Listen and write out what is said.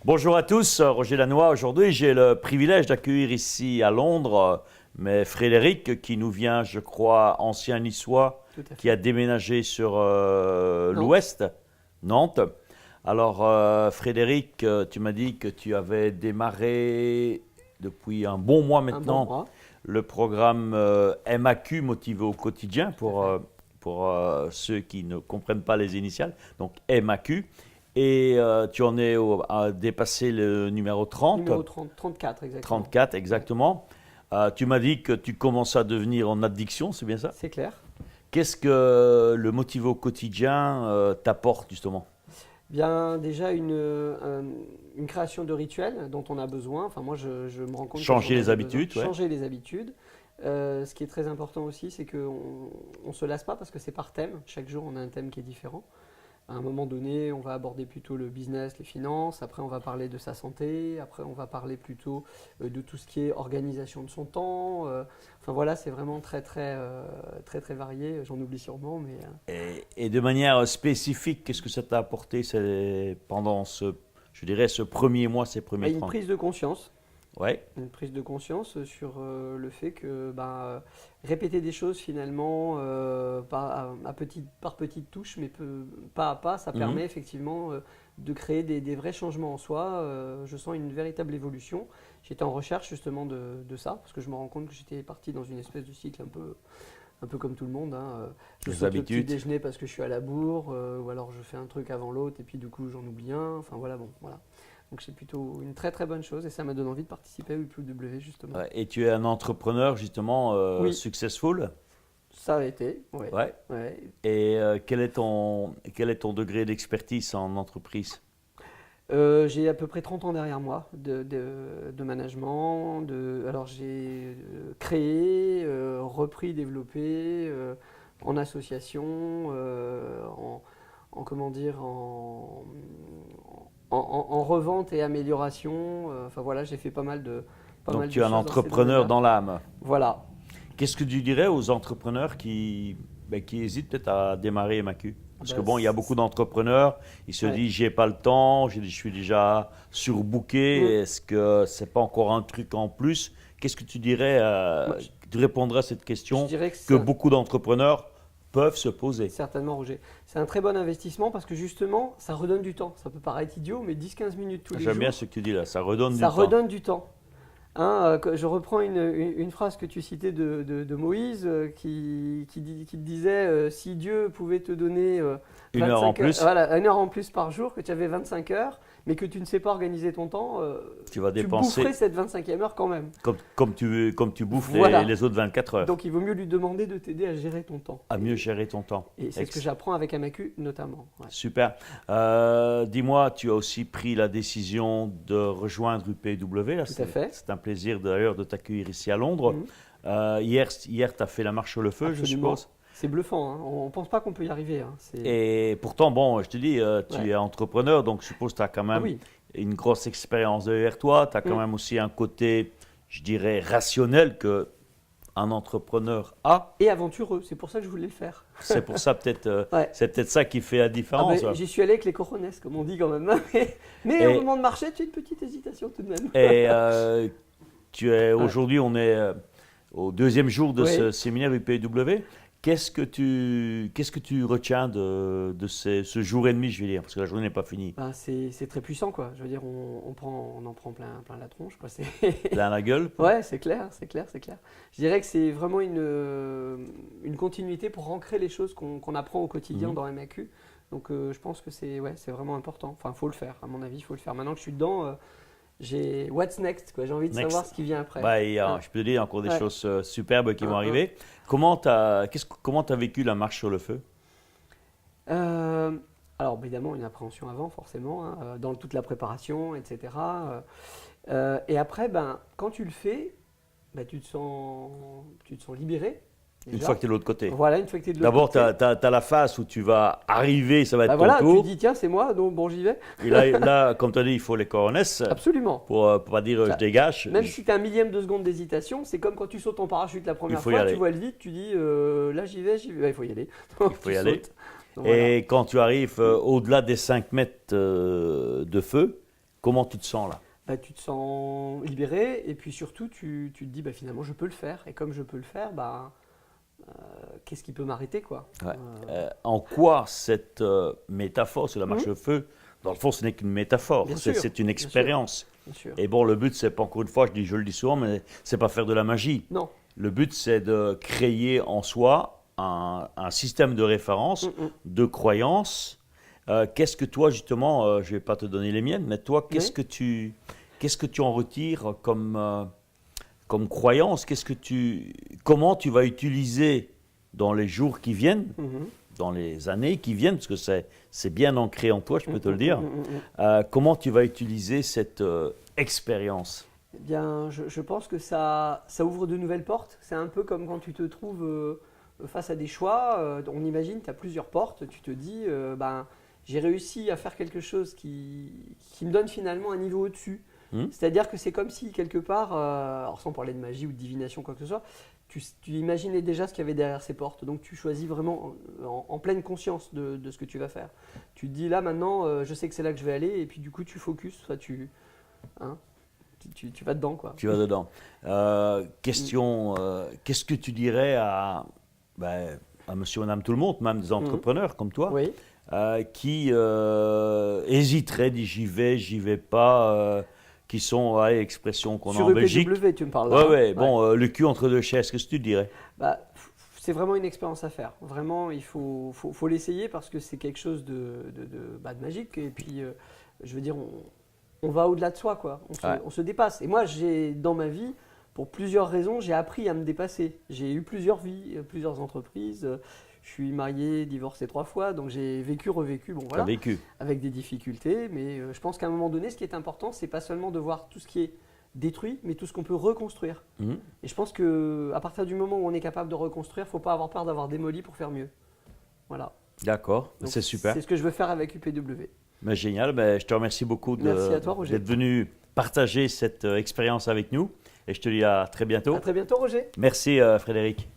Bonjour à tous, Roger Lannoy. Aujourd'hui, j'ai le privilège d'accueillir ici à Londres mais Frédéric qui nous vient, je crois, ancien niçois, qui a déménagé sur l'ouest, Nantes. Alors, Frédéric, tu m'as dit que tu avais démarré depuis un bon mois maintenant le programme MAQ, motivé au quotidien, pour ceux qui ne comprennent pas les initiales, donc MAQ. Et tu en es à dépasser le numéro 30. Numéro 30, 34 exactement. 34 exactement. Tu m'as dit que tu commences à devenir en addiction, c'est bien ça? C'est clair. Qu'est-ce que le motivé au quotidien t'apporte justement? Bien, déjà une création de rituels dont on a besoin. Enfin, moi, je me rends compte changer les habitudes. Ouais. Changer les habitudes. Ce qui est très important aussi, c'est qu'on ne se lasse pas parce que c'est par thème. Chaque jour, on a un thème qui est différent. À un moment donné, on va aborder plutôt le business, les finances. Après, on va parler de sa santé. Après, on va parler plutôt de tout ce qui est organisation de son temps. Enfin voilà, c'est vraiment très varié. J'en oublie sûrement, mais. Et de manière spécifique, qu'est-ce que ça t'a apporté pendant ce premier mois, ces premiers 30? Une prise de conscience. Ouais. Une prise de conscience sur le fait que répéter des choses finalement par petites touches, mais pas à pas, ça permet effectivement de créer des vrais changements en soi. Je sens une véritable évolution. J'étais en recherche justement de ça, parce que je me rends compte que j'étais parti dans une espèce de cycle un peu comme tout le monde. Je saute le petit déjeuner parce que je suis à la bourre, ou alors je fais un truc avant l'autre et puis du coup j'en oublie un. Enfin voilà, bon, voilà. Donc c'est plutôt une très bonne chose et ça m'a donné envie de participer à UPW justement. Ouais, et tu es un entrepreneur justement oui. Successful? Ça a été, oui. Ouais. Ouais. Et quel est ton degré d'expertise en entreprise? J'ai à peu près 30 ans derrière moi de management. Alors j'ai créé, repris, développé en association, en revente et amélioration. Enfin voilà, j'ai fait pas mal de Donc tu es un entrepreneur dans l'âme. Voilà. Qu'est-ce que tu dirais aux entrepreneurs qui hésitent peut-être à démarrer MAQ? Parce que bon, il y a beaucoup d'entrepreneurs, ils se disent j'ai pas le temps, je suis déjà surbooké, est-ce que c'est pas encore un truc en plus? Qu'est-ce que tu dirais, tu répondrais à cette question que beaucoup d'entrepreneurs peuvent se poser? Certainement, Roger. C'est un très bon investissement parce que justement, ça redonne du temps. Ça peut paraître idiot, mais 10-15 minutes tous les jours. J'aime bien ce que tu dis là, ça redonne du temps. Ça redonne du temps. Je reprends une phrase que tu citais de Moïse qui te disait si Dieu pouvait te donner une heure en plus. Voilà, une heure en plus par jour, que tu avais 25 heures, mais que tu ne sais pas organiser ton temps, tu boufferais cette 25e heure quand même. Comme tu bouffes les autres 24 heures. Donc il vaut mieux lui demander de t'aider à gérer ton temps. À mieux gérer ton temps. Et c'est ce que j'apprends avec MAQ notamment. Ouais. Super. Dis-moi, tu as aussi pris la décision de rejoindre UPW. Tout à fait. C'est un plaisir d'ailleurs de t'accueillir ici à Londres. Hier tu as fait la marche sur le feu, absolument. Je suppose. C'est bluffant, hein. On ne pense pas qu'on peut y arriver. Hein. Et pourtant, bon, je te dis, tu es entrepreneur, donc je suppose que tu as quand même une grosse expérience derrière toi. Tu as quand même aussi un côté, je dirais, rationnel que un entrepreneur a. Et aventureux, c'est pour ça que je voulais le faire. C'est pour ça peut-être, c'est peut-être ça qui fait la différence. J'y suis allé avec les cojones, comme on dit quand même. Mais au moment de marcher, tu as une petite hésitation tout de même. Et aujourd'hui, on est au deuxième jour de ce séminaire UPW. Qu'est-ce que tu retiens de ce jour et demi, je vais dire, parce que la journée n'est pas finie? C'est très puissant, quoi. Je veux dire, on en prend plein la tronche, quoi. Plein la gueule. Ouais, c'est clair. Je dirais que c'est vraiment une continuité pour ancrer les choses qu'on apprend au quotidien dans MAQ. Donc, je pense que c'est vraiment important. Enfin, il faut le faire, à mon avis, il faut le faire. Maintenant que je suis dedans, j'ai what's next, quoi. J'ai envie de savoir ce qui vient après. Je peux te dire, il y a encore des choses superbes qui vont arriver. Comment tu as vécu la marche sur le feu? Alors évidemment, une appréhension avant, forcément, dans toute la préparation, etc. Et après, quand tu le fais, tu te sens libéré. Une fois que tu es de l'autre côté. Voilà, une fois que tu es de l'autre côté. D'abord, tu as la phase où tu vas arriver, ça va être ton tour. Tu te dis, tiens, c'est moi, donc bon, j'y vais. Et là, comme tu as dit, il faut les coronesses. Absolument. Pour pas dire je dégage. Même si tu as un millième de seconde d'hésitation, c'est comme quand tu sautes en parachute la première fois, tu vois le vide, tu dis, là, j'y vais. Il faut y aller. Il faut y aller. Donc, et quand tu arrives au-delà des 5 mètres de feu, Comment tu te sens là? Bah, tu te sens libéré et puis surtout tu te dis bah, finalement je peux le faire et comme je peux le faire, bah, qu'est-ce qui peut m'arrêter quoi. Ouais. En quoi cette métaphore sur la marche au feu, dans le fond, ce n'est qu'une métaphore, Bien sûr, c'est une bien expérience. Bien sûr. Et bon, le but, c'est pas encore une fois, je le dis souvent, mais c'est pas faire de la magie. Non. Le but, c'est de créer en soi un système de référence, de croyance. Qu'est-ce que toi, justement, je vais pas te donner les miennes, mais toi, qu'est-ce que tu en retires comme croyance? Comment tu vas utiliser dans les jours qui viennent, dans les années qui viennent, parce que c'est bien ancré en toi, je peux te le dire. Comment tu vas utiliser cette expérience? Eh bien, je pense que ça ouvre de nouvelles portes. C'est un peu comme quand tu te trouves face à des choix. On imagine, tu as plusieurs portes. Tu te dis, ben, j'ai réussi à faire quelque chose qui me donne finalement un niveau au-dessus. C'est-à-dire que c'est comme si, quelque part, alors sans parler de magie ou de divination, quoi que ce soit, tu imaginais déjà ce qu'il y avait derrière ces portes. Donc tu choisis vraiment en pleine conscience de ce que tu vas faire. Tu te dis, là maintenant, je sais que c'est là que je vais aller, et puis du coup tu focuses, soit tu vas dedans, quoi. Tu vas dedans. Question, qu'est-ce que tu dirais à monsieur, madame, tout le monde, même des entrepreneurs comme toi, Oui. qui hésiteraient, disent j'y vais pas, qui sont, expression qu'on a en Belgique. Sur UPW, tu me parles là. Ouais. Bon, le cul entre deux chaises, qu'est-ce que tu dirais? Bah, c'est vraiment une expérience à faire. Vraiment, il faut l'essayer parce que c'est quelque chose de magique. Et puis, je veux dire, on va au-delà de soi, quoi. On se dépasse. Et moi, dans ma vie, pour plusieurs raisons, j'ai appris à me dépasser. J'ai eu plusieurs vies, plusieurs entreprises. Je suis marié, divorcé 3 fois, donc j'ai vécu, revécu, bon voilà, avec des difficultés. Mais je pense qu'à un moment donné, ce qui est important, c'est pas seulement de voir tout ce qui est détruit, mais tout ce qu'on peut reconstruire. Et je pense qu'à partir du moment où on est capable de reconstruire, il ne faut pas avoir peur d'avoir démoli pour faire mieux. Voilà. D'accord, c'est super. C'est ce que je veux faire avec UPW. Mais génial, je te remercie beaucoup d'être venu partager cette expérience avec nous. Et je te dis à très bientôt. À très bientôt, Roger. Merci, Frédéric.